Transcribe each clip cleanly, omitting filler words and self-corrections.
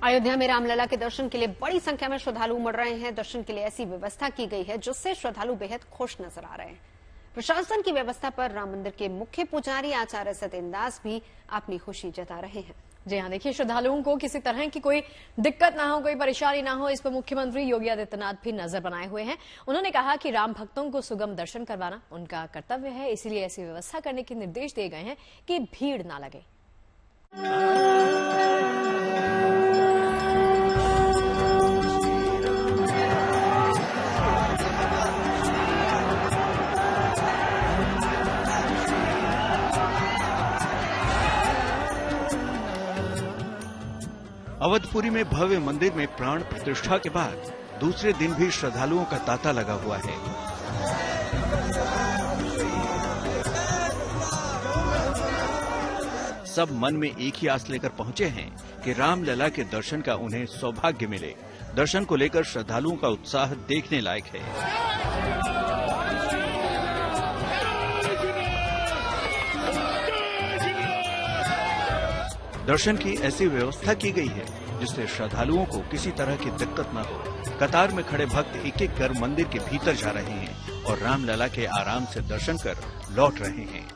अयोध्या में रामलला के दर्शन के लिए बड़ी संख्या में श्रद्धालु उमड़ रहे हैं। दर्शन के लिए ऐसी व्यवस्था की गई है जिससे श्रद्धालु बेहद खुश नजर आ रहे हैं। प्रशासन की व्यवस्था पर राम मंदिर के मुख्य पुजारी आचार्य सत्येंद्र दास भी अपनी खुशी जता रहे हैं। जी हाँ, देखिए, श्रद्धालुओं को किसी तरह की कोई दिक्कत ना हो, कोई परेशानी ना हो, इस पर मुख्यमंत्री योगी आदित्यनाथ भी नजर बनाए हुए हैं। उन्होंने कहा कि राम भक्तों को सुगम दर्शन करवाना उनका कर्तव्य है, इसीलिए ऐसी व्यवस्था करने के निर्देश दिए गए हैं कि भीड़ ना लगे। अवधपुरी में भव्य मंदिर में प्राण प्रतिष्ठा के बाद दूसरे दिन भी श्रद्धालुओं का तांता लगा हुआ है। सब मन में एक ही आस लेकर पहुंचे हैं कि रामलला के दर्शन का उन्हें सौभाग्य मिले। दर्शन को लेकर श्रद्धालुओं का उत्साह देखने लायक है। दर्शन की ऐसी व्यवस्था की गई है जिससे श्रद्धालुओं को किसी तरह की दिक्कत न हो। कतार में खड़े भक्त एक एक कर मंदिर के भीतर जा रहे हैं और रामलला के आराम से दर्शन कर लौट रहे हैं।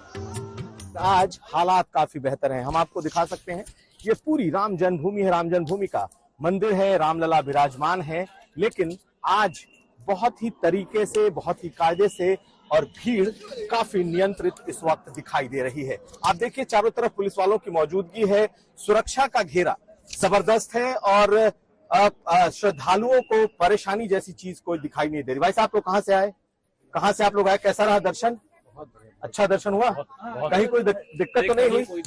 आज हालात काफी बेहतर हैं। हम आपको दिखा सकते हैं, ये पूरी राम जन्मभूमि है, राम जन्मभूमि का मंदिर है, रामलला विराजमान है। लेकिन आज बहुत ही तरीके से, बहुत ही कायदे से और भीड़ काफी नियंत्रित इस वक्त दिखाई दे रही है। आप देखिए, चारों तरफ पुलिस वालों की मौजूदगी है, सुरक्षा का घेरा जबरदस्त है और श्रद्धालुओं को परेशानी जैसी चीज कोई दिखाई नहीं दे रही। भाई साहब, आप लोग कहाँ से आए? कहाँ से आप लोग आए? कैसा रहा दर्शन? अच्छा दर्शन हुआ? कहीं कोई दिक्कत तो नहीं हुई? कोई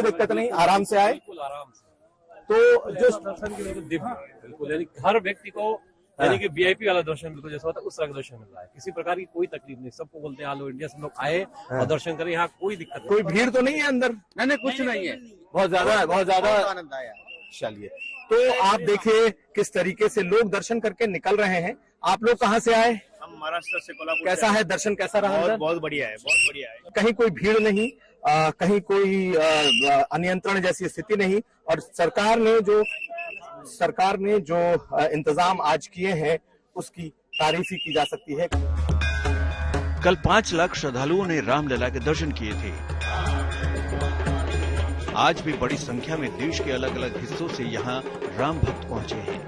दिक्कत नहीं, आराम से आए? तो जो दर्शन के लिए बिल्कुल, यानी हर व्यक्ति को यानी कि वीआईपी वाला दर्शन बिल्कुल जैसा होता है उस तरह का दर्शन मिल रहा है। किसी प्रकार की कोई तकलीफ नहीं। सबको बोलते हैं ऑल इंडिया से लोग आए और दर्शन करें, यहाँ कोई दिक्कत नहीं। कोई भीड़ तो नहीं है अंदर? नहीं, कुछ नहीं है। बहुत ज्यादा आनंद आया। चलिए, तो आप देखिए किस तरीके से लोग दर्शन करके निकल रहे हैं। आप लोग कहाँ से आए? हम महाराष्ट्र से, कोल्हापुर। कैसा है दर्शन, कैसा रहा? बहुत बढ़िया है, बहुत बढ़िया है। कहीं कोई भीड़ नहीं, कहीं कोई अनियंत्रण जैसी स्थिति नहीं। और सरकार ने जो इंतजाम आज किए हैं उसकी तारीफ ही की जा सकती है। कल 5 लाख श्रद्धालुओं ने रामलला के दर्शन किए थे। आज भी बड़ी संख्या में देश के अलग अलग हिस्सों से यहाँ राम भक्त पहुंचे हैं।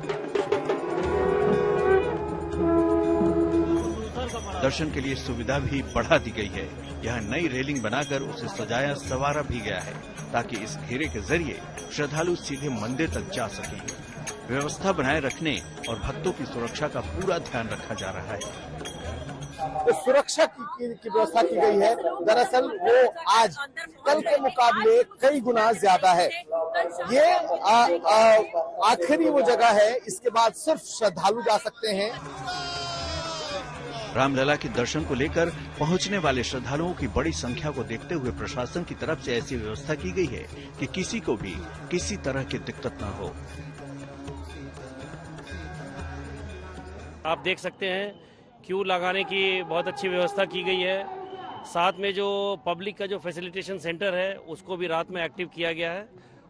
दर्शन के लिए सुविधा भी बढ़ा दी गई है। यहाँ नई रेलिंग बनाकर उसे सजाया संवारा भी गया है ताकि इस घेरे के जरिए श्रद्धालु सीधे मंदिर तक जा सकें। व्यवस्था बनाए रखने और भक्तों की सुरक्षा का पूरा ध्यान रखा जा रहा है। तो सुरक्षा की व्यवस्था की गई है। दरअसल वो आज कल के मुकाबले कई गुना ज्यादा है। ये आखिरी वो जगह है, इसके बाद सिर्फ श्रद्धालु जा सकते हैं। रामलला के दर्शन को लेकर पहुंचने वाले श्रद्धालुओं की बड़ी संख्या को देखते हुए प्रशासन की तरफ से ऐसी व्यवस्था की गई है कि किसी को भी किसी तरह की दिक्कत न हो। आप देख सकते हैं क्यू लगाने की बहुत अच्छी व्यवस्था की गई है। साथ में जो पब्लिक का जो फैसिलिटेशन सेंटर है उसको भी रात में एक्टिव किया गया है।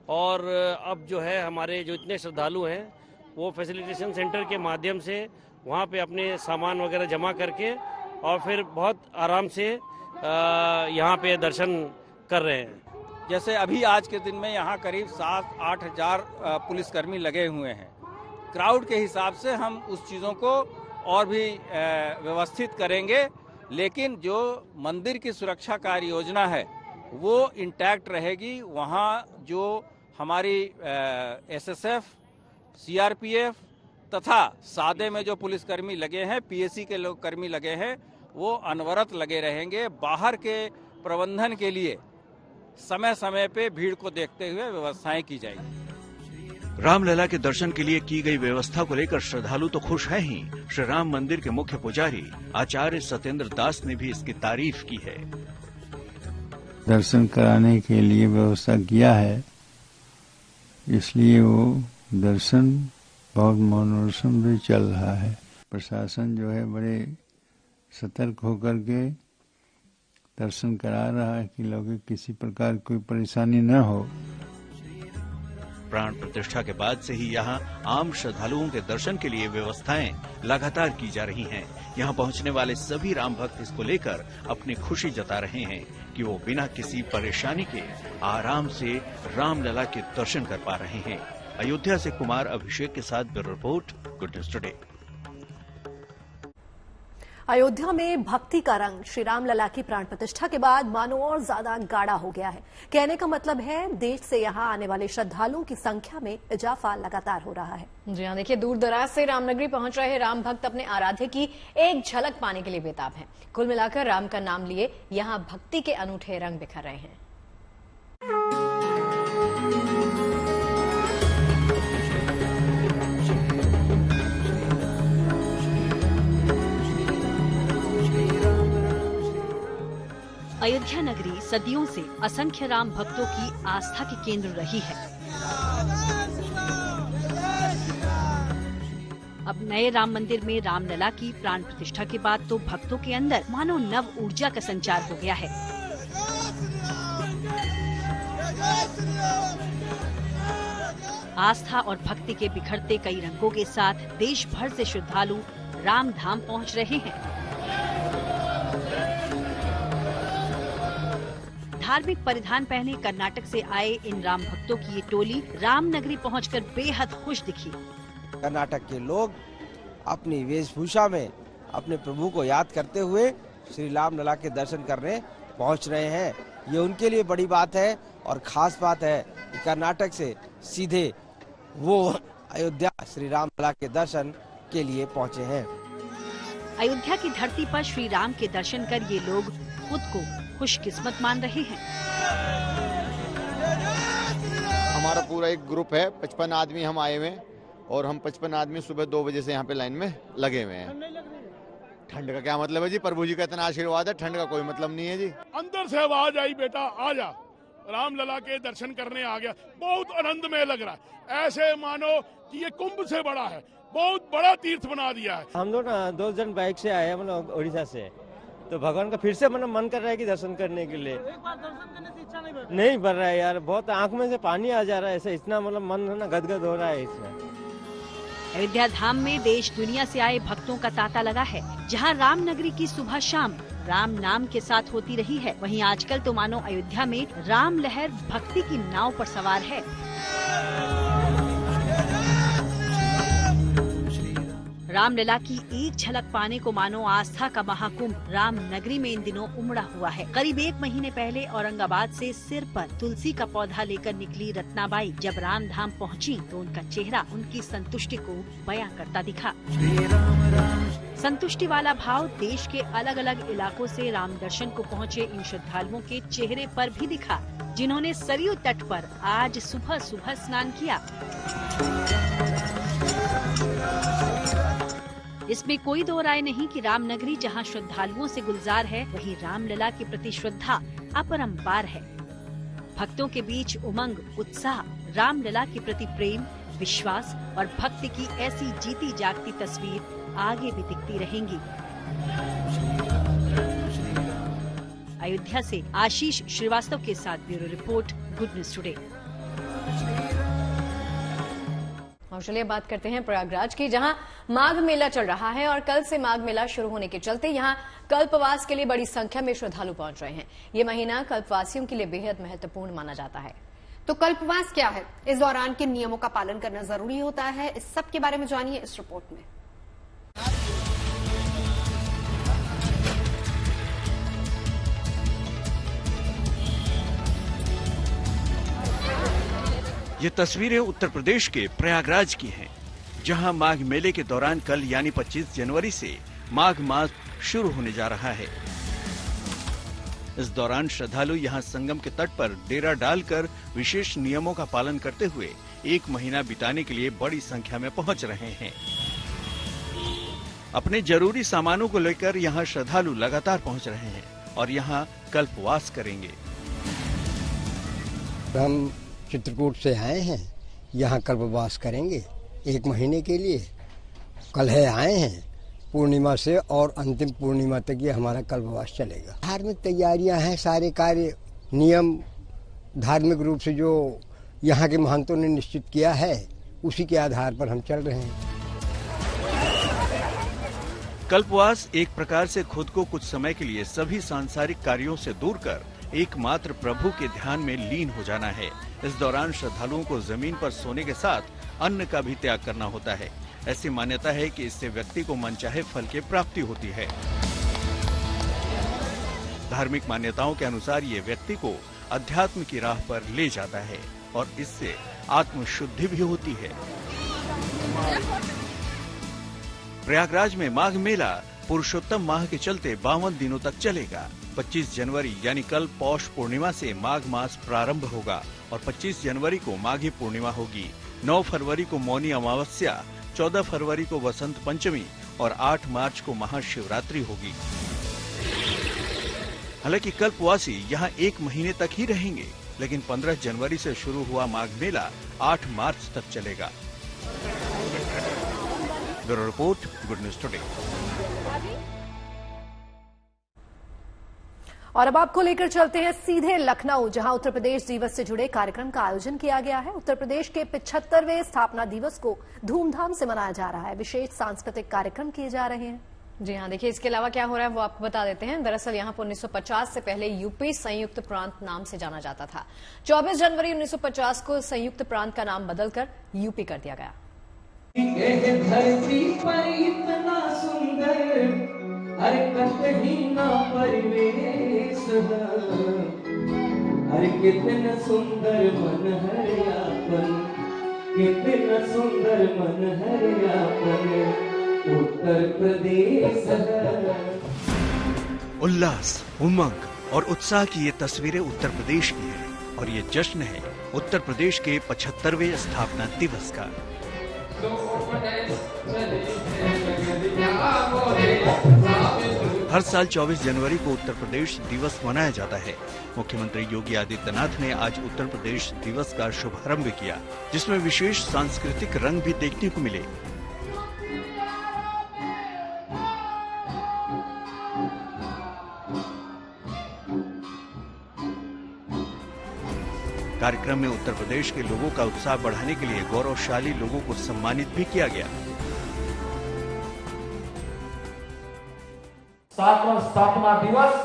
और अब जो है हमारे जो इतने श्रद्धालु हैं वो फैसिलिटेशन सेंटर के माध्यम से वहाँ पे अपने सामान वगैरह जमा करके और फिर बहुत आराम से यहाँ पे दर्शन कर रहे हैं। जैसे अभी आज के दिन में यहाँ करीब 7-8 हजार पुलिसकर्मी लगे हुए हैं। क्राउड के हिसाब से हम उस चीज़ों को और भी व्यवस्थित करेंगे, लेकिन जो मंदिर की सुरक्षा कार्य योजना है वो इंटैक्ट रहेगी। वहाँ जो हमारी एसएसएफ, सीआरपीएफ तथा सादे में जो पुलिसकर्मी लगे हैं, पीएसी के लोग कर्मी लगे हैं, वो अनवरत लगे रहेंगे। बाहर के प्रबंधन के लिए समय समय पे भीड़ को देखते हुए व्यवस्थाएं की जाएगी। रामलला के दर्शन के लिए की गई व्यवस्था को लेकर श्रद्धालु तो खुश हैं ही, श्री राम मंदिर के मुख्य पुजारी आचार्य सत्येंद्र दास ने भी इसकी तारीफ की है। दर्शन कराने के लिए व्यवस्था किया है, इसलिए वो दर्शन बहुत मनोरम भी चल रहा है। प्रशासन जो है बड़े सतर्क होकर के दर्शन करा रहा है कि लोगों किसी प्रकार कोई परेशानी न हो। प्राण प्रतिष्ठा के बाद से ही यहाँ आम श्रद्धालुओं के दर्शन के लिए व्यवस्थाएं लगातार की जा रही हैं। यहाँ पहुँचने वाले सभी राम भक्त इसको लेकर अपनी खुशी जता रहे हैं कि वो बिना किसी परेशानी के आराम से रामलला के दर्शन कर पा रहे हैं। अयोध्या से कुमार अभिषेक के साथ bureau report, good news today. Ayodhya में भक्ति का रंग श्री राम लला की प्राण प्रतिष्ठा के बाद मानो और ज्यादा गाढ़ा हो गया है। कहने का मतलब है देश से यहां आने वाले श्रद्धालुओं की संख्या में इजाफा लगातार हो रहा है। जी हाँ, देखिए दूर दराज से रामनगरी पहुंच रहे राम भक्त अपने आराध्य की एक झलक पाने के लिए बेताब हैं। कुल मिलाकर राम का नाम लिए यहां भक्ति के अनूठे रंग बिखर रहे हैं। अयोध्या नगरी सदियों से असंख्य राम भक्तों की आस्था के केंद्र रही है। अब नए राम मंदिर में रामलला की प्राण प्रतिष्ठा के बाद तो भक्तों के अंदर मानो नव ऊर्जा का संचार हो गया है। आस्था और भक्ति के बिखरते कई रंगों के साथ देश भर से श्रद्धालु राम धाम पहुंच रहे हैं। धार्मिक परिधान पहने कर्नाटक से आए इन राम भक्तों की ये टोली रामनगरी पहुंचकर बेहद खुश दिखी। कर्नाटक के लोग अपनी वेशभूषा में अपने प्रभु को याद करते हुए श्री रामलला के दर्शन करने पहुंच रहे हैं। ये उनके लिए बड़ी बात है और खास बात है कि कर्नाटक से सीधे वो अयोध्या श्री रामलला के दर्शन के लिए पहुंचे हैं। अयोध्या की धरती पर श्री राम के दर्शन कर ये लोग खुद को खुशकिस्मत मान रहे हैं। हमारा पूरा एक ग्रुप है, 55 आदमी हम आए हुए हैं और हम 55 आदमी सुबह 2 बजे से यहाँ पे लाइन में लगे हुए हैं। ठंड का क्या मतलब है जी, प्रभु जी का इतना आशीर्वाद है, ठंड का कोई मतलब नहीं है जी। अंदर से आवाज आई, बेटा आ जा, रामलला के दर्शन करने आ गया। बहुत आनंदमय लग रहा है, ऐसे मानो कि ये कुंभ से बड़ा है, बहुत बड़ा तीर्थ बना दिया है। हम लोग ना 2 जन बाइक से आए हैं, मतलब उड़ीसा से, तो भगवान का फिर से मन कर रहा है कि दर्शन करने के लिए। एक बार दर्शन करने से इच्छा नहीं बढ़ रहा है यार, बहुत आंख में से पानी आ जा रहा है, ऐसे इतना मतलब मन ना गदगद हो रहा है इसमें। अयोध्या धाम में देश दुनिया से आए भक्तों का तांता लगा है। जहां रामनगरी की सुबह शाम राम नाम के साथ होती रही है, वहीं आजकल तो मानो अयोध्या में राम लहर भक्ति की नाव पर सवार है। रामलला की एक झलक पाने को मानो आस्था का महाकुंभ रामनगरी में इन दिनों उमड़ा हुआ है। करीब 1 महीने पहले औरंगाबाद से सिर पर तुलसी का पौधा लेकर निकली रत्नाबाई जब राम धाम पहुँची तो उनका चेहरा उनकी संतुष्टि को बयां करता दिखा। संतुष्टि वाला भाव देश के अलग अलग इलाकों से राम दर्शन को पहुँचे इन श्रद्धालुओं के चेहरे पर भी दिखा, जिन्होंने सरयू तट पर आज सुबह सुबह स्नान किया। इसमें कोई दो राय नहीं कि रामनगरी जहां श्रद्धालुओं से गुलजार है, वहीं रामलला के प्रति श्रद्धा अपरंपार है। भक्तों के बीच उमंग, उत्साह, रामलला के प्रति प्रेम, विश्वास और भक्ति की ऐसी जीती जागती तस्वीर आगे भी दिखती रहेंगी। अयोध्या से आशीष श्रीवास्तव के साथ bureau report, good news today. और चलिए बात करते हैं प्रयागराज की, जहां माघ मेला चल रहा है और कल से माघ मेला शुरू होने के चलते यहां कल्पवास के लिए बड़ी संख्या में श्रद्धालु पहुंच रहे हैं। ये महीना कल्पवासियों के लिए बेहद महत्वपूर्ण माना जाता है। तो कल्पवास क्या है, इस दौरान किन नियमों का पालन करना जरूरी होता है, इस सब के बारे में जानिए इस रिपोर्ट में। ये तस्वीरें उत्तर प्रदेश के प्रयागराज की हैं, जहां माघ मेले के दौरान कल यानी 25 जनवरी से माघ मास शुरू होने जा रहा है। इस दौरान श्रद्धालु यहां संगम के तट पर डेरा डालकर विशेष नियमों का पालन करते हुए 1 महीना बिताने के लिए बड़ी संख्या में पहुंच रहे हैं। अपने जरूरी सामानों को लेकर यहां श्रद्धालु लगातार पहुंच रहे हैं और यहां कल्पवास करेंगे। हम चित्रकूट से आए हैं, यहाँ कल्पवास करेंगे 1 महीने के लिए। कल है आए हैं, पूर्णिमा से और अंतिम पूर्णिमा तक ये हमारा कल्पवास चलेगा। धार्मिक तैयारियां हैं, सारे कार्य नियम धार्मिक रूप से जो यहाँ के महंतों ने निश्चित किया है, उसी के आधार पर हम चल रहे हैं। कल्पवास एक प्रकार से खुद को कुछ समय के लिए सभी सांसारिक कार्यों से दूर कर एकमात्र प्रभु के ध्यान में लीन हो जाना है। इस दौरान श्रद्धालुओं को जमीन पर सोने के साथ अन्न का भी त्याग करना होता है। ऐसी मान्यता है कि इससे व्यक्ति को मनचाहे फल की प्राप्ति होती है। धार्मिक मान्यताओं के अनुसार ये व्यक्ति को अध्यात्म की राह पर ले जाता है और इससे आत्म शुद्धि भी होती है। प्रयागराज में माघ मेला पुरुषोत्तम माह के चलते 52 दिनों तक चलेगा। 25 जनवरी यानी कल पौष पूर्णिमा से माघ मास प्रारंभ होगा और 25 जनवरी को माघी पूर्णिमा होगी। 9 फरवरी को मौनी अमावस्या, 14 फरवरी को वसंत पंचमी और 8 मार्च को महाशिवरात्रि होगी। हालांकि कल्पवासी यहाँ 1 महीने तक ही रहेंगे, लेकिन 15 जनवरी से शुरू हुआ माघ मेला 8 मार्च तक चलेगा। Bureau report, good news today. और अब आपको लेकर चलते हैं सीधे लखनऊ, जहां उत्तर प्रदेश दिवस से जुड़े कार्यक्रम का आयोजन किया गया है। उत्तर प्रदेश के 75वें स्थापना दिवस को धूमधाम से मनाया जा रहा है। विशेष सांस्कृतिक कार्यक्रम किए जा रहे हैं। जी हाँ, देखिए इसके अलावा क्या हो रहा है वो आपको बता देते हैं। दरअसल यहाँ पर 1950 से पहले यूपी संयुक्त प्रांत नाम से जाना जाता था। 24 जनवरी 1950 को संयुक्त प्रांत का नाम बदलकर यूपी कर दिया गया। धरती पर इतना सुंदर हर कहीं ना परिवेश, हर कितना सुंदर मन है यापन, कितना सुंदर मन है यापन उत्तर प्रदेश है। उल्लास, उमंग और उत्साह की ये तस्वीरें उत्तर प्रदेश की है और ये जश्न है उत्तर प्रदेश के 75वें स्थापना दिवस का। हर साल 24 जनवरी को उत्तर प्रदेश दिवस मनाया जाता है। मुख्यमंत्री योगी आदित्यनाथ ने आज उत्तर प्रदेश दिवस का शुभारंभ किया, जिसमें विशेष सांस्कृतिक रंग भी देखने को मिले। कार्यक्रम में उत्तर प्रदेश के लोगों का उत्साह बढ़ाने के लिए गौरवशाली लोगों को सम्मानित भी किया गया। सातवां स्थापना दिवस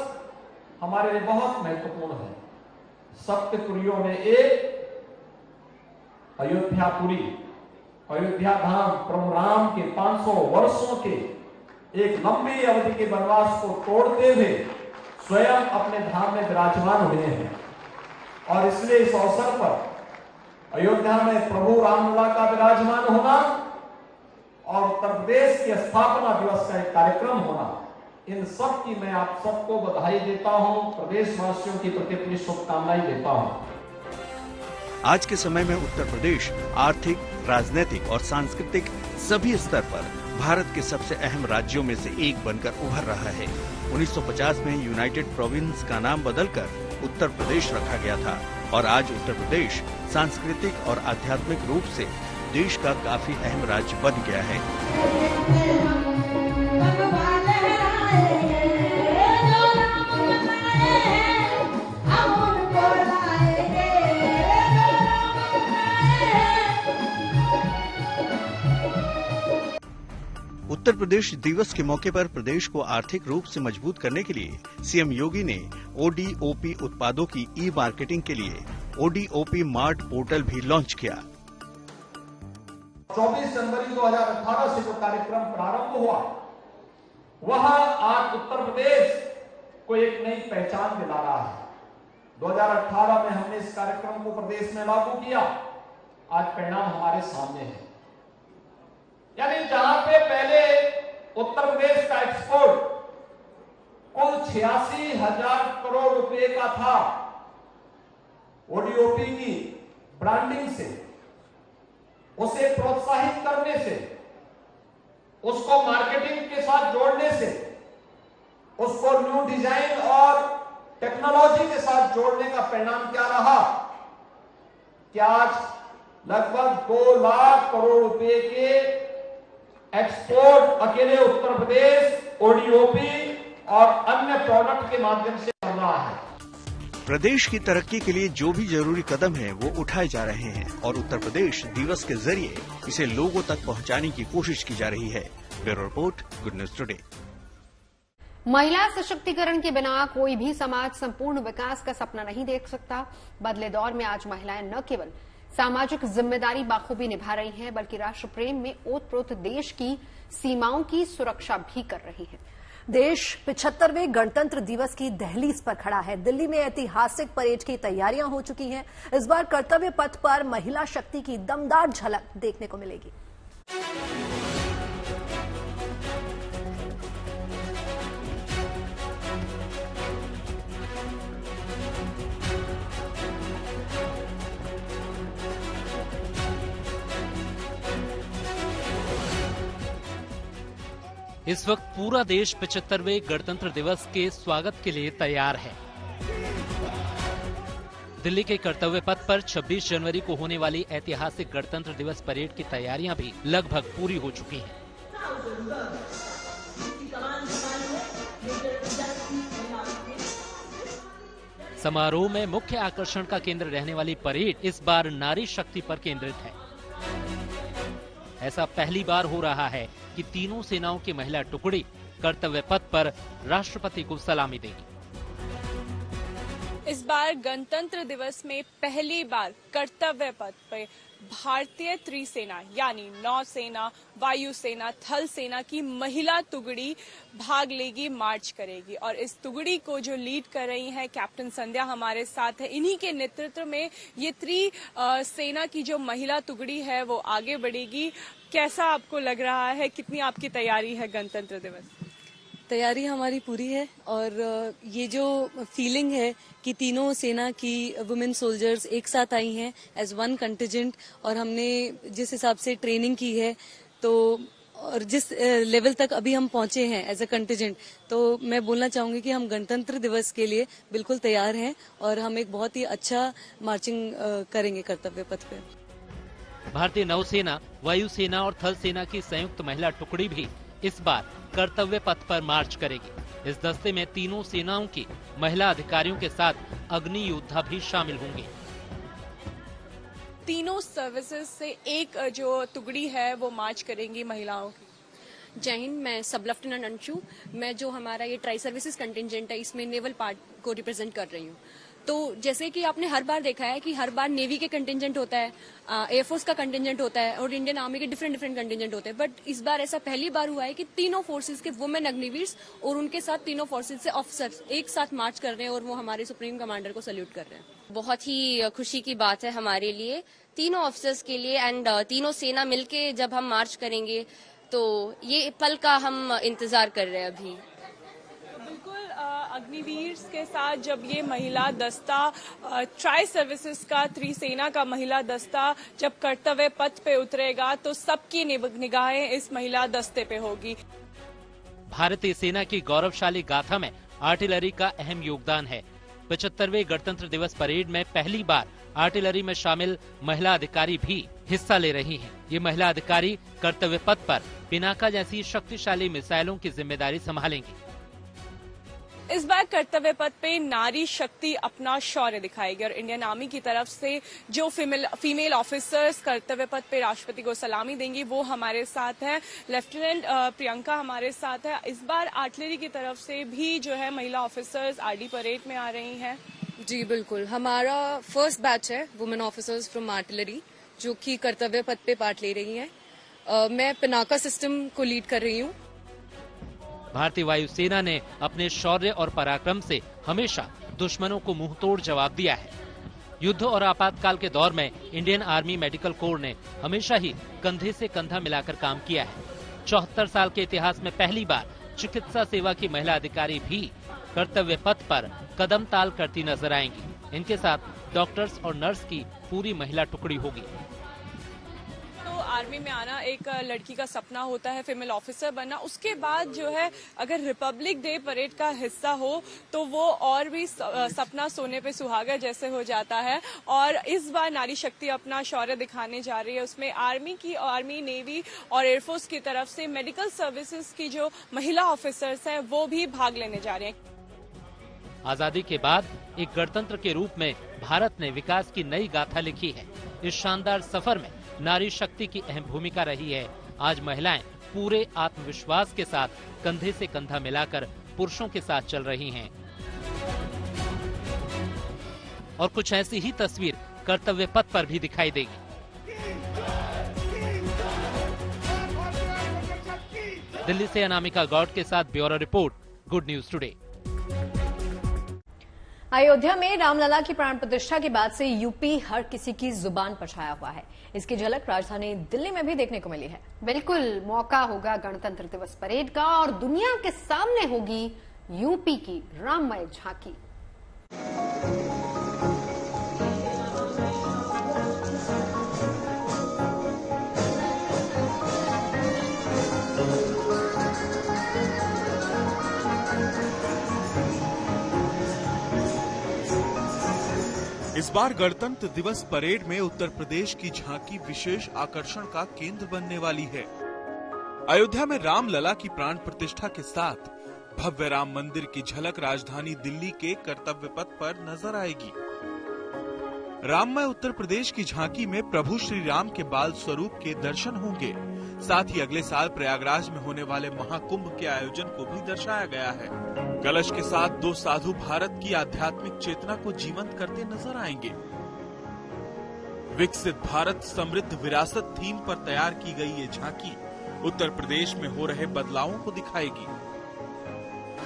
हमारे लिए बहुत महत्वपूर्ण है। सप्तपुरियों ने एक अयोध्यापुरी, अयोध्या धाम प्रभु राम के 500 वर्षों के एक लंबी अवधि के वनवास को तोड़ते हुए स्वयं अपने धाम में विराजमान हुए हैं और इसलिए इस अवसर पर अयोध्या में प्रभु रामलला का विराजमान होना और उत्तर प्रदेश की स्थापना दिवस का एक कार्यक्रम होना, इन सब की मैं आप सबको बधाई देता हूं, प्रदेशवासियों की प्रति अपनी शुभकामनाएं देता हूं। आज के समय में उत्तर प्रदेश आर्थिक, राजनीतिक और सांस्कृतिक सभी स्तर पर भारत के सबसे अहम राज्यों में से एक बनकर उभर रहा है। 1950 में यूनाइटेड प्रोविंस का नाम बदलकर उत्तर प्रदेश रखा गया था और आज उत्तर प्रदेश सांस्कृतिक और आध्यात्मिक रूप से देश का काफी अहम राज्य बन गया है। उत्तर प्रदेश दिवस के मौके पर प्रदेश को आर्थिक रूप से मजबूत करने के लिए सीएम योगी ने ओडीओपी उत्पादों की ई मार्केटिंग के लिए ओडीओपी मार्ट पोर्टल भी लॉन्च किया। 24 जनवरी 2018 से जो कार्यक्रम प्रारंभ हुआ, वह आज उत्तर प्रदेश को एक नई पहचान दिला रहा है। 2018 में हमने इस कार्यक्रम को प्रदेश में लागू किया, आज परिणाम हमारे सामने है। यानी जहां पे पहले उत्तर प्रदेश का एक्सपोर्ट कुल 86,000 करोड़ रुपए का था, ओडीओपी की ब्रांडिंग से, उसे प्रोत्साहित करने से, उसको मार्केटिंग के साथ जोड़ने से, उसको न्यू डिजाइन और टेक्नोलॉजी के साथ जोड़ने का परिणाम क्या रहा कि आज लगभग 2 लाख करोड़ रुपए के एक्सपोर्ट अकेले उत्तर प्रदेश ओडीओपी और अन्य प्रोडक्ट के माध्यम से कर रहा है। प्रदेश की तरक्की के लिए जो भी जरूरी कदम है वो उठाए जा रहे हैं और उत्तर प्रदेश दिवस के जरिए इसे लोगों तक पहुंचाने की कोशिश की जा रही है। Bureau report, good news today. महिला सशक्तिकरण के बिना कोई भी समाज संपूर्ण विकास का सपना नहीं देख सकता। बदले दौर में आज महिलाएं न केवल सामाजिक जिम्मेदारी बाखूबी निभा रही हैं, बल्कि राष्ट्र प्रेम में ओतप्रोत देश की सीमाओं की सुरक्षा भी कर रही हैं। देश 75वें गणतंत्र दिवस की दहलीज पर खड़ा है। दिल्ली में ऐतिहासिक परेड की तैयारियां हो चुकी हैं। इस बार कर्तव्य पथ पर महिला शक्ति की दमदार झलक देखने को मिलेगी। इस वक्त पूरा देश 75वें गणतंत्र दिवस के स्वागत के लिए तैयार है। दिल्ली के कर्तव्य पथ पर 26 जनवरी को होने वाली ऐतिहासिक गणतंत्र दिवस परेड की तैयारियां भी लगभग पूरी हो चुकी हैं। समारोह में मुख्य आकर्षण का केंद्र रहने वाली परेड इस बार नारी शक्ति पर केंद्रित है। ऐसा पहली बार हो रहा है कि तीनों सेनाओं की महिला टुकड़ी कर्तव्य पथ पर राष्ट्रपति को सलामी देगी। इस बार गणतंत्र दिवस में पहली बार कर्तव्य पथ पर भारतीय त्रिसेना यानी नौसेना, वायुसेना, थल सेना की महिला टुकड़ी भाग लेगी, मार्च करेगी। और इस टुकड़ी को जो लीड कर रही है कैप्टन संध्या हमारे साथ है। इन्हीं के नेतृत्व में ये सेना की जो महिला टुकड़ी है वो आगे बढ़ेगी। कैसा आपको लग रहा है, कितनी आपकी तैयारी है गणतंत्र दिवस? तैयारी हमारी पूरी है और ये जो फीलिंग है कि तीनों सेना की वुमेन सोल्जर्स एक साथ आई हैं एज वन कंटिजेंट, और हमने जिस हिसाब से ट्रेनिंग की है तो और जिस लेवल तक अभी हम पहुंचे हैं एज अ कंटिजेंट, तो मैं बोलना चाहूंगी कि हम गणतंत्र दिवस के लिए बिल्कुल तैयार हैं और हम एक बहुत ही अच्छा मार्चिंग करेंगे कर्तव्य पथ पे। भारतीय नौसेना, वायुसेना और थल सेना की संयुक्त महिला टुकड़ी भी इस बार कर्तव्य पथ पर मार्च करेगी। इस दस्ते में तीनों सेनाओं की महिला अधिकारियों के साथ अग्नि योद्धा भी शामिल होंगे। तीनों सर्विसेज से एक जो टुकड़ी है वो मार्च करेंगी महिलाओं की। जय हिंद, मैं सब लेफ्टिनेंट अंशु। मैं जो हमारा ये ट्राई सर्विसेज कंटिजेंट है इसमें नेवल पार्ट को रिप्रेजेंट कर रही हूँ। तो जैसे कि आपने हर बार देखा है कि हर बार नेवी के कंटिजेंट होता है, एयरफोर्स का कंटिजेंट होता है और इंडियन आर्मी के डिफरेंट कंटिजेंट होते हैं, बट इस बार ऐसा पहली बार हुआ है कि तीनों फोर्सेस के वुमेन अग्निवीर और उनके साथ तीनों फोर्सेस से ऑफिसर्स एक साथ मार्च कर रहे हैं और वो हमारे सुप्रीम कमांडर को सल्यूट कर रहे हैं। बहुत ही खुशी की बात है हमारे लिए, तीनों ऑफिसर्स के लिए एंड तीनों सेना मिलके जब हम मार्च करेंगे तो ये पल का हम इंतजार कर रहे हैं अभी। अग्निवीर के साथ जब ये महिला दस्ता ट्राई सर्विसेज का त्रिसेना का महिला दस्ता जब कर्तव्य पथ पे उतरेगा तो सबकी निगाहें इस महिला दस्ते पे होगी। भारतीय सेना की गौरवशाली गाथा में आर्टिलरी का अहम योगदान है। 75वें गणतंत्र दिवस परेड में पहली बार आर्टिलरी में शामिल महिला अधिकारी भी हिस्सा ले रही हैं। ये महिला अधिकारी कर्तव्य पथ पर पिनाका जैसी शक्तिशाली मिसाइलों की जिम्मेदारी संभालेंगी। इस बार कर्तव्य पथ पे नारी शक्ति अपना शौर्य दिखाएगी और इंडियन आर्मी की तरफ से जो फीमेल ऑफिसर्स कर्तव्य पथ पे राष्ट्रपति को सलामी देंगी वो हमारे साथ हैं। लेफ्टिनेंट प्रियंका हमारे साथ है। इस बार आर्टिलरी की तरफ से भी जो है महिला ऑफिसर्स आरडी परेड में आ रही हैं। जी बिल्कुल, हमारा फर्स्ट बैच है वुमेन ऑफिसर्स फ्रॉम आर्टिलरी जो कि कर्तव्य पथ पे पार्ट ले रही हैं। मैं पिनाका सिस्टम को लीड कर रही हूँ। भारतीय वायुसेना ने अपने शौर्य और पराक्रम से हमेशा दुश्मनों को मुंहतोड़ जवाब दिया है। युद्ध और आपातकाल के दौर में इंडियन आर्मी मेडिकल कोर ने हमेशा ही कंधे से कंधा मिलाकर काम किया है। 74 साल के इतिहास में पहली बार चिकित्सा सेवा की महिला अधिकारी भी कर्तव्य पथ पर कदम ताल करती नजर आएंगी। इनके साथ डॉक्टर्स और नर्स की पूरी महिला टुकड़ी होगी। आर्मी में आना एक लड़की का सपना होता है, फीमेल ऑफिसर बनना। उसके बाद जो है अगर रिपब्लिक डे परेड का हिस्सा हो तो वो और भी सपना सोने पे सुहागा जैसे हो जाता है। और इस बार नारी शक्ति अपना शौर्य दिखाने जा रही है। उसमें आर्मी, नेवी और एयरफोर्स की तरफ से मेडिकल सर्विसेज की जो महिला ऑफिसर्स हैं वो भी भाग लेने जा रहे हैं। आजादी के बाद एक गणतंत्र के रूप में भारत ने विकास की नई गाथा लिखी है। इस शानदार सफर में नारी शक्ति की अहम भूमिका रही है। आज महिलाएं पूरे आत्मविश्वास के साथ कंधे से कंधा मिलाकर पुरुषों के साथ चल रही हैं। और कुछ ऐसी ही तस्वीर कर्तव्य पथ पर भी दिखाई देगी। दिल्ली से अनामिका गौड़ के साथ bureau report, good news today. Ayodhya में रामलला की प्राण प्रतिष्ठा के बाद से यूपी हर किसी की जुबान पर छाया हुआ है। इसकी झलक राजधानी दिल्ली में भी देखने को मिली है। बिल्कुल, मौका होगा गणतंत्र दिवस परेड का और दुनिया के सामने होगी यूपी की राममय झांकी। इस बार गणतंत्र दिवस परेड में उत्तर प्रदेश की झांकी विशेष आकर्षण का केंद्र बनने वाली है। अयोध्या में रामलला की प्राण प्रतिष्ठा के साथ भव्य राम मंदिर की झलक राजधानी दिल्ली के कर्तव्य पथ पर नजर आएगी। राममय उत्तर प्रदेश की झांकी में प्रभु श्री राम के बाल स्वरूप के दर्शन होंगे। साथ ही अगले साल प्रयागराज में होने वाले महाकुंभ के आयोजन को भी दर्शाया गया है। कलश के साथ दो साधु भारत की आध्यात्मिक चेतना को जीवंत करते नजर आएंगे। विकसित भारत समृद्ध विरासत थीम पर तैयार की गई ये झांकी उत्तर प्रदेश में हो रहे बदलावों को दिखाएगी।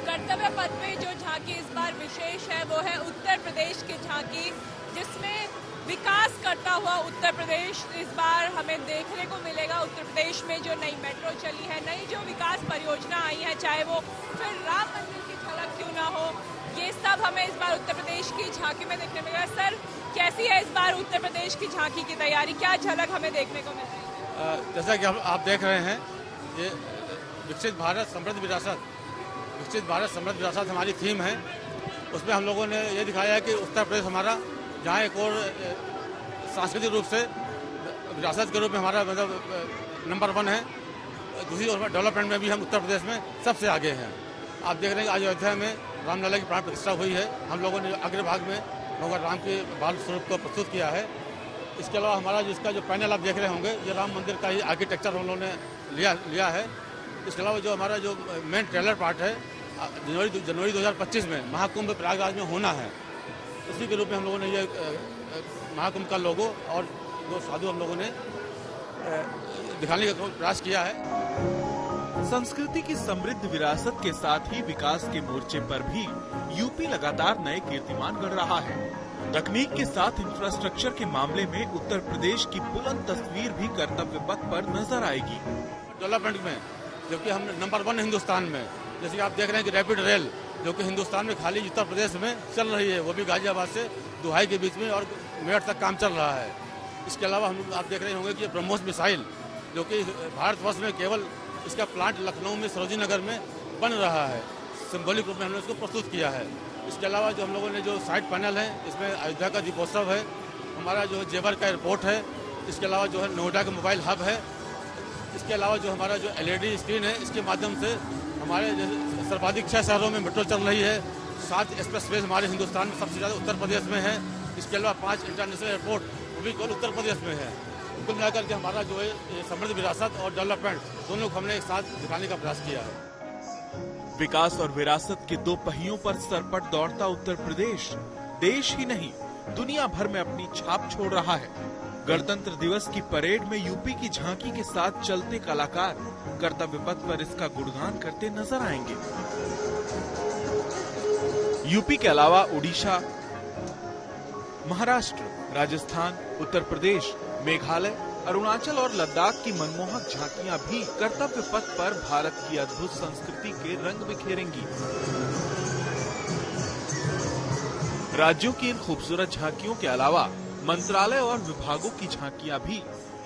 कर्तव्य पथ में जो झांकी इस बार विशेष है वो है उत्तर प्रदेश की झांकी, जिसमें विकास करता हुआ उत्तर प्रदेश इस बार हमें देखने को मिलेगा। उत्तर प्रदेश में जो नई मेट्रो चली है, नई जो विकास परियोजना आई है, चाहे वो फिर राम मंदिर की झलक क्यों ना हो, ये सब हमें इस बार उत्तर प्रदेश की झांकी में देखने मिलेगा। सर, कैसी है इस बार उत्तर प्रदेश की झांकी की तैयारी, क्या झलक हमें देखने को मिल रही है? जैसा कि आप देख रहे हैं, ये विकसित भारत समृद्ध विरासत, विकसित भारत समृद्ध विरासत हमारी थीम है। उसमें हम लोगों ने ये दिखाया है कि उत्तर प्रदेश हमारा जहाँ एक और सांस्कृतिक रूप से विरासत के रूप में हमारा मतलब नंबर 1 है, दूसरी ओर डेवलपमेंट में भी हम उत्तर प्रदेश में सबसे आगे हैं। आप देख रहे हैं कि अयोध्या में रामलला की प्राण प्रतिष्ठा हुई है। हम लोगों ने अग्रभाग में भगवान राम के बाल स्वरूप को प्रस्तुत किया है। इसके अलावा हमारा जिसका जो पैनल आप देख रहे होंगे, ये राम मंदिर का ही आर्किटेक्चर हम लोगों ने लिया है। इसके अलावा जो हमारा जो मेन ट्रेलर पार्ट है, जनवरी 2025 में महाकुंभ प्रयागराज में होना है, उसी के रूप में हम लोगों ने ये महाकुंभ का लोगो और दो साधु हम लोगों ने दिखाने का प्रयास किया है। संस्कृति की समृद्ध विरासत के साथ ही विकास के मोर्चे पर भी यूपी लगातार नए कीर्तिमान गढ़ रहा है। तकनीक के साथ इंफ्रास्ट्रक्चर के मामले में उत्तर प्रदेश की बुलंद तस्वीर भी कर्तव्य पथ पर नजर आएगी। डेवलपमेंट में जबकि हम नंबर 1 हिंदुस्तान में, जैसे कि आप देख रहे हैं कि रैपिड रेल जो कि हिंदुस्तान में खाली उत्तर प्रदेश में चल रही है, वो भी गाजियाबाद से दुहाई के बीच में और मेरठ तक काम चल रहा है। इसके अलावा आप देख रहे होंगे कि ब्रह्मोस मिसाइल जो कि भारतवर्ष में केवल इसका प्लांट लखनऊ में सरोजी नगर में बन रहा है, सिंबॉलिक रूप में हमने इसको प्रस्तुत किया है। इसके अलावा जो हम लोगों ने जो साइड पैनल है, इसमें अयोध्या का दीपोत्सव है, हमारा जो जेवर का एयरपोर्ट है, इसके अलावा जो है नोएडा का मोबाइल हब है, इसके अलावा जो हमारा जो LED स्क्रीन है, इसके माध्यम से हमारे सर्वाधिक 6 शहरों में मेट्रो चल रही है। 7 एक्सप्रेसवेज हमारे हिंदुस्तान में सबसे ज़्यादा उत्तर प्रदेश में है। इसके अलावा 5 इंटरनेशनल एयरपोर्ट वो भी केवल उत्तर प्रदेश में है। कुल मिलाकर के हमारा जो है समृद्ध विरासत और डेवलपमेंट दोनों को हमने एक साथ दिखाने का प्रयास किया है। विकास और विरासत के दो पहियों पर सरपट दौड़ता उत्तर प्रदेश देश ही नहीं दुनिया भर में अपनी छाप छोड़ रहा है। गणतंत्र दिवस की परेड में यूपी की झांकी के साथ चलते कलाकार कर्तव्य पथ पर इसका गुणगान करते नजर आएंगे। यूपी के अलावा उड़ीसा, महाराष्ट्र, राजस्थान, उत्तर प्रदेश, मेघालय, अरुणाचल और लद्दाख की मनमोहक झांकियां भी कर्तव्य पथ पर भारत की अद्भुत संस्कृति के रंग बिखेरेंगी। राज्यों की इन खूबसूरत झांकियों के अलावा मंत्रालय और विभागों की झांकियां भी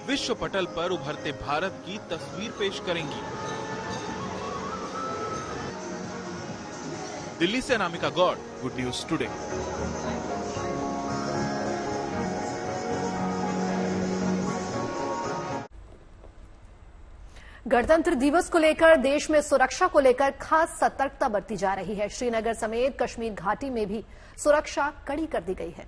विश्व पटल पर उभरते भारत की तस्वीर पेश करेंगी। दिल्ली से Anamika Gaur, good news today. गणतंत्र दिवस को लेकर देश में सुरक्षा को लेकर खास सतर्कता बरती जा रही है। श्रीनगर समेत कश्मीर घाटी में भी सुरक्षा कड़ी कर दी गई है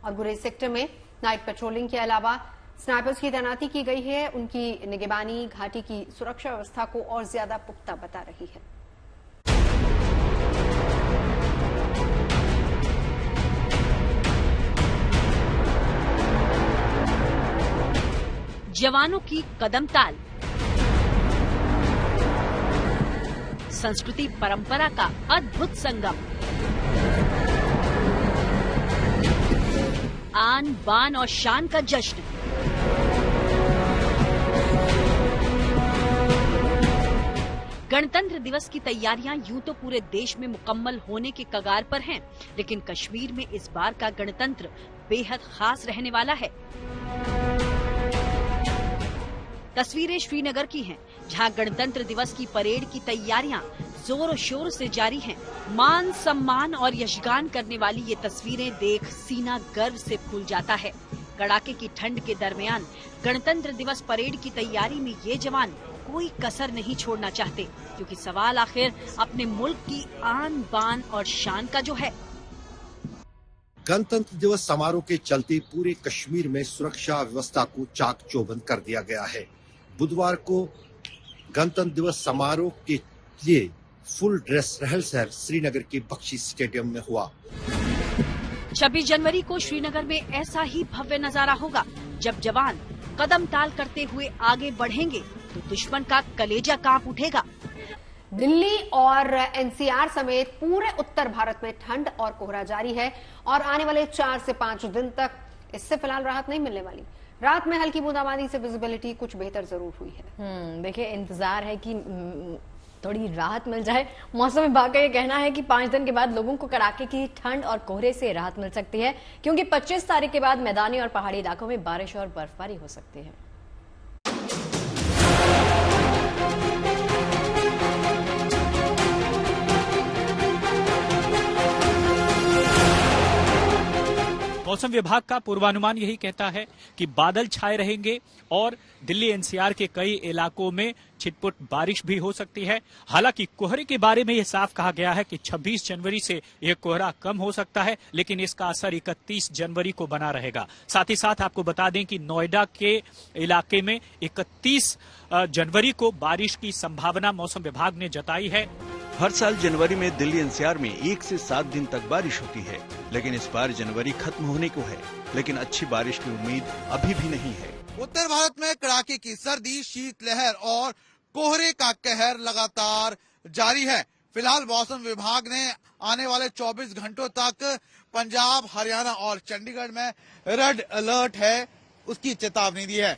और गुरेज सेक्टर में नाइट पेट्रोलिंग के अलावा स्नाइपर्स की तैनाती की गई है। उनकी निगरानी घाटी की सुरक्षा व्यवस्था को और ज्यादा पुख्ता बता रही है। जवानों की कदम ताल, संस्कृति परंपरा का अद्भुत संगम, आन बान और शान का जश्न। गणतंत्र दिवस की तैयारियां यूं तो पूरे देश में मुकम्मल होने के कगार पर हैं, लेकिन कश्मीर में इस बार का गणतंत्र बेहद खास रहने वाला है। तस्वीरें श्रीनगर की हैं, जहां गणतंत्र दिवस की परेड की तैयारियां जोर शोर से जारी हैं। मान सम्मान और यशगान करने वाली ये तस्वीरें देख सीना गर्व से फूल जाता है। कड़ाके की ठंड के दरमियान गणतंत्र दिवस परेड की तैयारी में ये जवान कोई कसर नहीं छोड़ना चाहते, क्योंकि सवाल आखिर अपने मुल्क की आन बान और शान का जो है। गणतंत्र दिवस समारोह के चलते पूरे कश्मीर में सुरक्षा व्यवस्था को चाक चौबंद कर दिया गया है। बुधवार को गणतंत्र दिवस समारोह के लिए फुल ड्रेस रिहर्सल श्रीनगर के बख्शी स्टेडियम में हुआ। 26 जनवरी को श्रीनगर में ऐसा ही भव्य नजारा होगा, जब जवान कदम ताल करते हुए आगे बढ़ेंगे तो दुश्मन का कलेजा कांप उठेगा। दिल्ली और एनसीआर समेत पूरे उत्तर भारत में ठंड और कोहरा जारी है और आने वाले 4 से 5 दिन तक इससे फिलहाल राहत नहीं मिलने वाली। रात में हल्की बूंदाबांदी से विजिबिलिटी कुछ बेहतर जरूर हुई है। देखिए, इंतजार है कि थोड़ी राहत मिल जाए। मौसम विभाग का ये कहना है कि 5 दिन के बाद लोगों को कड़ाके की ठंड और कोहरे से राहत मिल सकती है, क्योंकि 25 तारीख के बाद मैदानी और पहाड़ी इलाकों में बारिश और बर्फबारी हो सकती है। मौसम विभाग का पूर्वानुमान यही कहता है कि बादल छाए रहेंगे और दिल्ली एनसीआर के कई इलाकों में छिटपुट बारिश भी हो सकती है। हालांकि कोहरे के बारे में यह साफ कहा गया है कि 26 जनवरी से यह कोहरा कम हो सकता है, लेकिन इसका असर 31 जनवरी को बना रहेगा। साथ ही साथ आपको बता दें कि नोएडा के इलाके में 31 जनवरी को बारिश की संभावना मौसम विभाग ने जताई है। हर साल जनवरी में दिल्ली एनसीआर में 1 से 7 दिन तक बारिश होती है, लेकिन इस बार जनवरी खत्म होने को है, लेकिन अच्छी बारिश की उम्मीद अभी भी नहीं है। उत्तर भारत में कड़ाके की सर्दी, शीतलहर और कोहरे का कहर लगातार जारी है। फिलहाल मौसम विभाग ने आने वाले 24 घंटों तक पंजाब, हरियाणा और चंडीगढ़ में रेड अलर्ट है, उसकी चेतावनी दी है।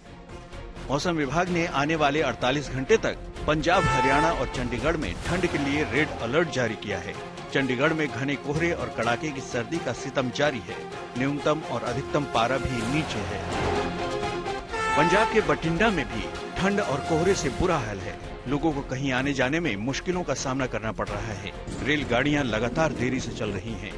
मौसम विभाग ने आने वाले 48 घंटे तक पंजाब, हरियाणा और चंडीगढ़ में ठंड के लिए रेड अलर्ट जारी किया है। चंडीगढ़ में घने कोहरे और कड़ाके की सर्दी का सितम जारी है। न्यूनतम और अधिकतम पारा भी नीचे है। पंजाब के बठिंडा में भी ठंड और कोहरे से बुरा हाल है। लोगों को कहीं आने जाने में मुश्किलों का सामना करना पड़ रहा है। रेलगाड़ियां लगातार देरी से चल रही हैं।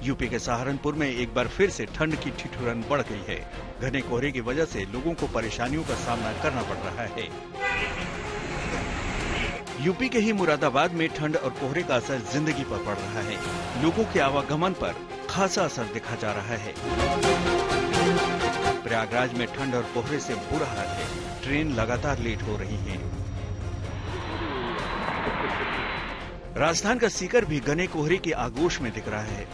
यूपी के सहारनपुर में एक बार फिर से ठंड की ठिठुरन बढ़ गई है। घने कोहरे की वजह से लोगों को परेशानियों का सामना करना पड़ रहा है। यूपी के ही मुरादाबाद में ठंड और कोहरे का असर जिंदगी पर पड़ रहा है। लोगों के आवागमन पर खासा असर देखा जा रहा है। प्रयागराज में ठंड और कोहरे से बुरा हाल है। ट्रेन लगातार लेट हो रही है। राजस्थान का सीकर भी घने कोहरे की आगोश में दिख रहा है।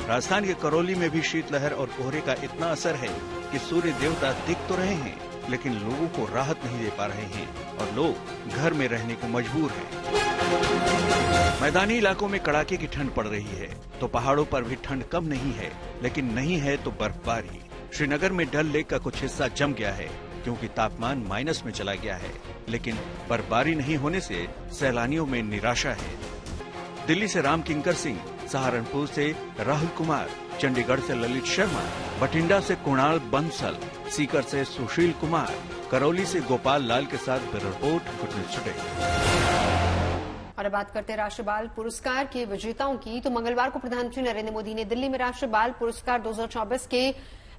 राजस्थान के करौली में भी शीतलहर और कोहरे का इतना असर है कि सूर्य देवता दिख तो रहे हैं, लेकिन लोगों को राहत नहीं दे पा रहे हैं और लोग घर में रहने को मजबूर हैं। मैदानी इलाकों में कड़ाके की ठंड पड़ रही है, तो पहाड़ों पर भी ठंड कम नहीं है, लेकिन नहीं है तो बर्फबारी। श्रीनगर में डल लेक का कुछ हिस्सा जम गया है, क्योंकि तापमान माइनस में चला गया है, लेकिन बर्फबारी नहीं होने से सैलानियों में निराशा है। दिल्ली से राम किंकर सिंह, सहारनपुर से राहुल कुमार, चंडीगढ़ से ललित शर्मा, बठिंडा से कुणाल बंसल, सीकर से सुशील कुमार, करौली से गोपाल लाल के साथ bureau report, good news today. और बात करते हैं राष्ट्रीय बाल पुरस्कार के विजेताओं की। तो मंगलवार को प्रधानमंत्री नरेंद्र मोदी ने दिल्ली में राष्ट्रीय बाल पुरस्कार 2024 के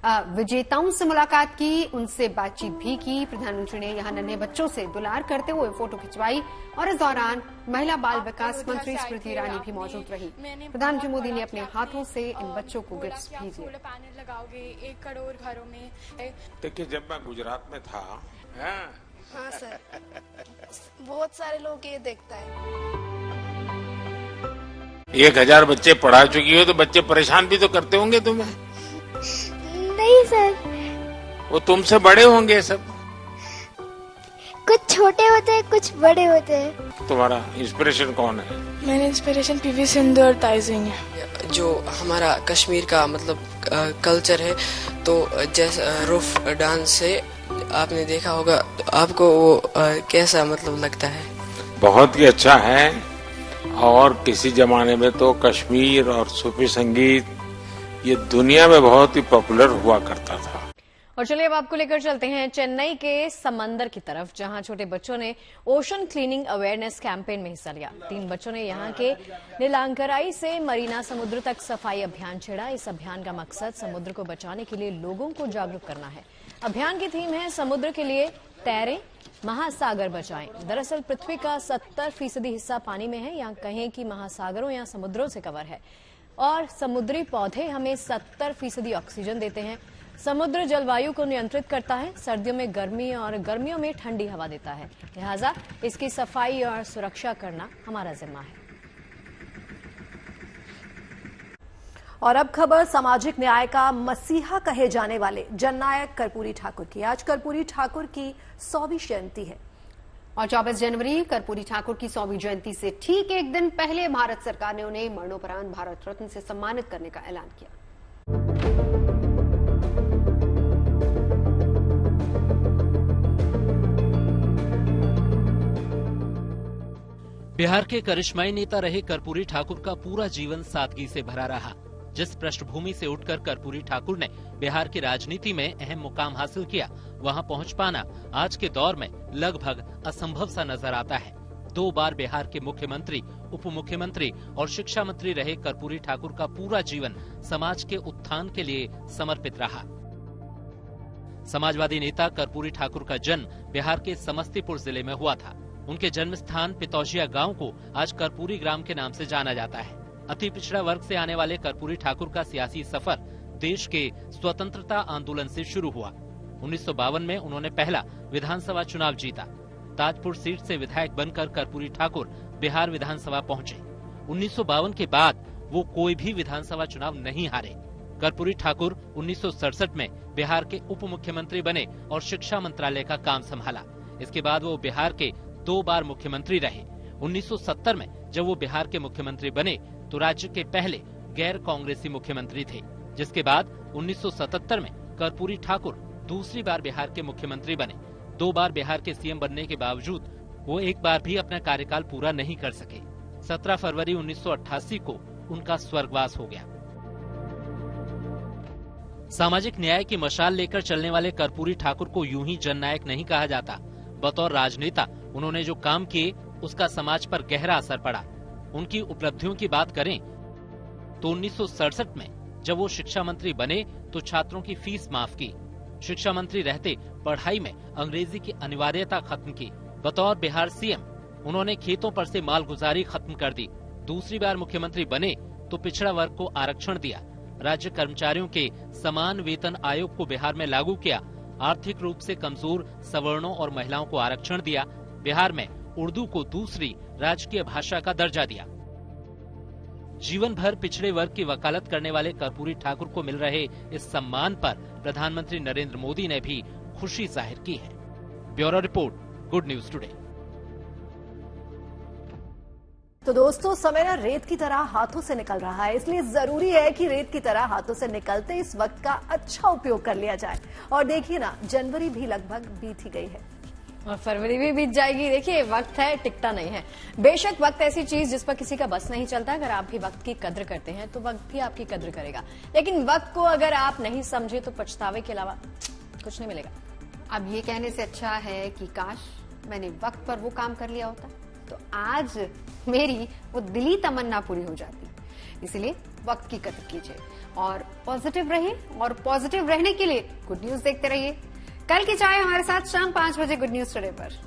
विजेताओं से मुलाकात की, उनसे बातचीत भी की। प्रधानमंत्री ने यहां नन्हे बच्चों से दुलार करते हुए फोटो खिंचवाई और इस दौरान महिला बाल विकास मंत्री स्मृति ईरानी भी मौजूद रही। प्रधानमंत्री मोदी ने अपने हाथों से इन बच्चों को गिफ्ट्स भी दिए। पैनल लगाओगे 1 करोड़ घरों में। देखिए, जब मैं गुजरात में था, हाँ सर, बहुत सारे लोग ये देखता है। 1000 बच्चे पढ़ा चुकी हो तो बच्चे परेशान भी तो करते होंगे तुम्हें? नहीं सर, वो तुमसे बड़े होंगे सब? कुछ छोटे होते हैं, कुछ बड़े होते हैं। तुम्हारा इंस्पिरेशन कौन है? मेरा इंस्पिरेशन पीवी सिंधु और ताइजिंग है। जो हमारा कश्मीर का मतलब कल्चर है, तो जैसे रूफ डांस से आपने देखा होगा, तो आपको वो कैसा मतलब लगता है? बहुत ही अच्छा है। और किसी जमाने में तो कश्मीर और सूफी संगीत ये दुनिया में बहुत ही पॉपुलर हुआ करता था। और चलिए अब आपको लेकर चलते हैं चेन्नई के समंदर की तरफ, जहां छोटे बच्चों ने ओशन क्लीनिंग अवेयरनेस कैंपेन में हिस्सा लिया। 3 बच्चों ने यहां के नीलांकराई से मरीना समुद्र तक सफाई अभियान छेड़ा। इस अभियान का मकसद समुद्र को बचाने के लिए लोगों को जागरूक करना है। अभियान की थीम है समुद्र के लिए तैरें, महासागर बचाएं। दरअसल पृथ्वी का 70% हिस्सा पानी में है, यहाँ कहें कि महासागरों या समुद्रों से कवर है, और समुद्री पौधे हमें 70% ऑक्सीजन देते हैं। समुद्र जलवायु को नियंत्रित करता है, सर्दियों में गर्मी और गर्मियों में ठंडी हवा देता है, लिहाजा इसकी सफाई और सुरक्षा करना हमारा जिम्मा है। और अब खबर सामाजिक न्याय का मसीहा कहे जाने वाले जननायक कर्पूरी ठाकुर की। आज कर्पूरी ठाकुर की 100वीं जयंती है और 24 जनवरी कर्पूरी ठाकुर की 100वीं जयंती से ठीक एक दिन पहले भारत सरकार ने उन्हें मरणोपरांत भारत रत्न से सम्मानित करने का ऐलान किया। बिहार के करिश्माई नेता रहे कर्पूरी ठाकुर का पूरा जीवन सादगी से भरा रहा। जिस पृष्ठभूमि से उठकर कर्पूरी ठाकुर ने बिहार की राजनीति में अहम मुकाम हासिल किया, वहां पहुंच पाना आज के दौर में लगभग असंभव सा नजर आता है। 2 बार बिहार के मुख्यमंत्री, उप मुख्यमंत्री और शिक्षा मंत्री रहे कर्पूरी ठाकुर का पूरा जीवन समाज के उत्थान के लिए समर्पित रहा। समाजवादी नेता कर्पूरी ठाकुर का जन्म बिहार के समस्तीपुर जिले में हुआ था। उनके जन्म स्थान पितौजिया गांव को आज कर्पूरी ग्राम के नाम से जाना जाता है। अति पिछड़ा वर्ग से आने वाले कर्पूरी ठाकुर का सियासी सफर देश के स्वतंत्रता आंदोलन से शुरू हुआ। 1952 में उन्होंने पहला विधानसभा चुनाव जीता। ताजपुर सीट से विधायक बनकर कर्पूरी ठाकुर बिहार विधानसभा पहुंचे। 1952 के बाद वो कोई भी विधानसभा चुनाव नहीं हारे। कर्पूरी ठाकुर 1967 में बिहार के उप मुख्यमंत्री बने और शिक्षा मंत्रालय का काम संभाला। इसके बाद वो बिहार के 2 बार मुख्यमंत्री रहे। 1970 में जब वो बिहार के मुख्यमंत्री बने तो राज्य के पहले गैर कांग्रेसी मुख्यमंत्री थे, जिसके बाद 1977 में कर्पूरी ठाकुर दूसरी बार बिहार के मुख्यमंत्री बने। 2 बार बिहार के सीएम बनने के बावजूद वो एक बार भी अपना कार्यकाल पूरा नहीं कर सके। 17 फरवरी 1988 को उनका स्वर्गवास हो गया। सामाजिक न्याय की मशाल लेकर चलने वाले कर्पूरी ठाकुर को यूं ही जननायक नहीं कहा जाता। बतौर राजनेता उन्होंने जो काम किए उसका समाज पर गहरा असर पड़ा। उनकी उपलब्धियों की बात करें तो 1967 में जब वो शिक्षा मंत्री बने तो छात्रों की फीस माफ की। शिक्षा मंत्री रहते पढ़ाई में अंग्रेजी की अनिवार्यता खत्म की। बतौर बिहार सीएम उन्होंने खेतों पर से मालगुजारी खत्म कर दी। दूसरी बार मुख्यमंत्री बने तो पिछड़ा वर्ग को आरक्षण दिया। राज्य कर्मचारियों के समान वेतन आयोग को बिहार में लागू किया। आर्थिक रूप से कमजोर सवर्णों और महिलाओं को आरक्षण दिया। बिहार में उर्दू को दूसरी राजकीय भाषा का दर्जा दिया। जीवन भर पिछड़े वर्ग की वकालत करने वाले कर्पूरी ठाकुर को मिल रहे इस सम्मान पर प्रधानमंत्री नरेंद्र मोदी ने भी खुशी जाहिर की है। Bureau report, good news today. तो दोस्तों, समय ना रेत की तरह हाथों से निकल रहा है, इसलिए जरूरी है कि रेत की तरह हाथों से निकलते इस वक्त का अच्छा उपयोग कर लिया जाए। और देखिए ना, जनवरी भी लगभग बीत ही गई है और फरवरी भी बीत जाएगी। देखिए, वक्त है, टिकता नहीं है। बेशक वक्त ऐसी चीज जिस पर किसी का बस नहीं चलता। अगर आप भी वक्त की कद्र करते हैं तो वक्त भी आपकी कद्र करेगा, लेकिन वक्त को अगर आप नहीं समझे तो पछतावे के अलावा कुछ नहीं मिलेगा। अब ये कहने से अच्छा है कि काश मैंने वक्त पर वो काम कर लिया होता तो आज मेरी वो दिली तमन्ना पूरी हो जाती। इसलिए वक्त की कदर कीजिए और पॉजिटिव रहिए। और पॉजिटिव रहने के लिए गुड न्यूज देखते रहिए। कल की चाय हमारे साथ शाम 5 बजे गुड न्यूज टुडे पर।